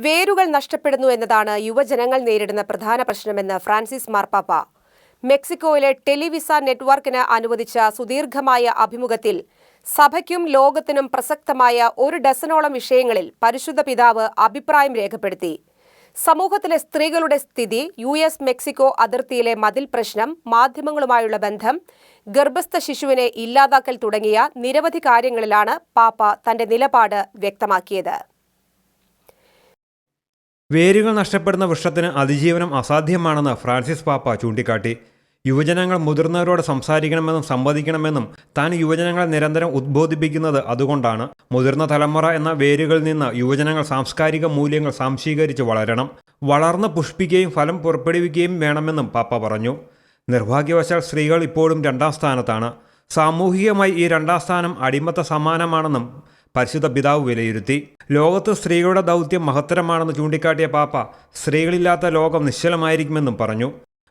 വേരുകൾ നഷ്ടപ്പെടുന്നു എന്നതാണ് യുവജനങ്ങൾ നേരിടുന്ന പ്രധാന പ്രശ്നമെന്ന് ഫ്രാൻസിസ് മാർപ്പാപ്പ മെക്സിക്കോയിലെ ടെലിവിസ നെറ്റ്വർക്കിന് അനുവദിച്ച സുദീർഘമായ അഭിമുഖത്തിൽ സഭയ്ക്കും ലോകത്തിനും പ്രസക്തമായ ഒരു ഡസനോളം വിഷയങ്ങളിൽ പരിശുദ്ധ പിതാവ് അഭിപ്രായം രേഖപ്പെടുത്തി. സമൂഹത്തിലെ സ്ത്രീകളുടെ സ്ഥിതി, US മെക്സിക്കോ അതിർത്തിയിലെ മതിൽ പ്രശ്നം, മാധ്യമങ്ങളുമായുള്ള ബന്ധം, ഗർഭസ്ഥ ശിശുവിനെ ഇല്ലാതാക്കൽ തുടങ്ങിയ നിരവധി കാര്യങ്ങളിലാണ് പാപ്പ തന്റെ നിലപാട് വ്യക്തമാക്കിയത്. വേരുകൾ നഷ്ടപ്പെടുന്ന വൃക്ഷത്തിന് അതിജീവനം അസാധ്യമാണെന്ന് ഫ്രാൻസിസ് പാപ്പ ചൂണ്ടിക്കാട്ടി. യുവജനങ്ങൾ മുതിർന്നവരോട് സംസാരിക്കണമെന്നും സംവദിക്കണമെന്നും താൻ യുവജനങ്ങളെ നിരന്തരം ഉദ്ബോധിപ്പിക്കുന്നത് അതുകൊണ്ടാണ്. മുതിർന്ന തലമുറ എന്ന വേരുകളിൽ നിന്ന് യുവജനങ്ങൾ സാംസ്കാരിക മൂല്യങ്ങൾ സ്വാംശീകരിച്ച് വളരണം, വളർന്ന് പുഷ്പിക്കുകയും ഫലം പുറപ്പെടുവിക്കുകയും വേണമെന്നും പാപ്പ പറഞ്ഞു. നിർഭാഗ്യവശാൽ സ്ത്രീകൾ ഇപ്പോഴും രണ്ടാം സ്ഥാനത്താണ്. സാമൂഹികമായി ഈ രണ്ടാം സ്ഥാനം അടിമത്ത സമാനമാണെന്നും പരിശുദ്ധ പിതാവ് വിലയിരുത്തി. ലോകത്ത് സ്ത്രീകളുടെ ദൗത്യം മഹത്തരമാണെന്ന് ചൂണ്ടിക്കാട്ടിയ പാപ്പ സ്ത്രീകളില്ലാത്ത ലോകം നിശ്ചലമായിരിക്കുമെന്നും പറഞ്ഞു.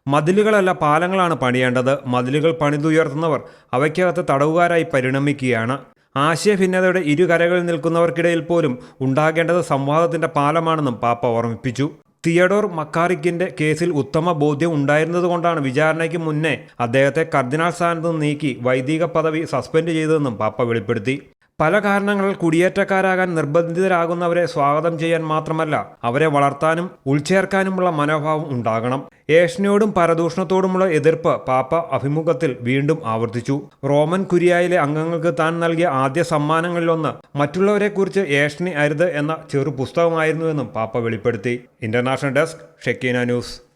മതിലുകളല്ല, പാലങ്ങളാണ് പണിയേണ്ടത്. മതിലുകൾ പണിതുയർത്തുന്നവർ അവയ്ക്കകത്ത് തടവുകാരായി പരിണമിക്കുകയാണ്. ആശയഭിന്നതയുടെ ഇരുകരകളിൽ നിൽക്കുന്നവർക്കിടയിൽ പോലും ഉണ്ടാകേണ്ടത് സംവാദത്തിന്റെ പാലമാണെന്നും പാപ്പ ഓർമ്മിപ്പിച്ചു. തിയഡോർ മക്കാറിക്കിന്റെ കേസിൽ ഉത്തമ ബോധ്യം ഉണ്ടായിരുന്നതുകൊണ്ടാണ് വിചാരണയ്ക്ക് മുന്നേ അദ്ദേഹത്തെ കർദിനാൾ സ്ഥാനത്ത് നിന്ന് നീക്കി വൈദിക പദവി സസ്പെൻഡ് ചെയ്തതെന്നും പാപ്പ വെളിപ്പെടുത്തി. പല കാരണങ്ങളിൽ കുടിയേറ്റക്കാരാകാൻ നിർബന്ധിതരാകുന്നവരെ സ്വാഗതം ചെയ്യാൻ മാത്രമല്ല, അവരെ വളർത്താനും ഉൾച്ചേർക്കാനുമുള്ള മനോഭാവം ഉണ്ടാകണം. ഏഷണിയോടും പരദൂഷണത്തോടുമുള്ള എതിർപ്പ് പാപ്പ അഭിമുഖത്തിൽ വീണ്ടും ആവർത്തിച്ചു. റോമൻ കുരിയായിലെ അംഗങ്ങൾക്ക് താൻ നൽകിയ ആദ്യ സമ്മാനങ്ങളിലൊന്ന് മറ്റുള്ളവരെക്കുറിച്ച് ഏഷണി അരുത് എന്ന ചെറു പുസ്തകമായിരുന്നുവെന്നും പാപ്പ വെളിപ്പെടുത്തി. International desk, Shekinah news.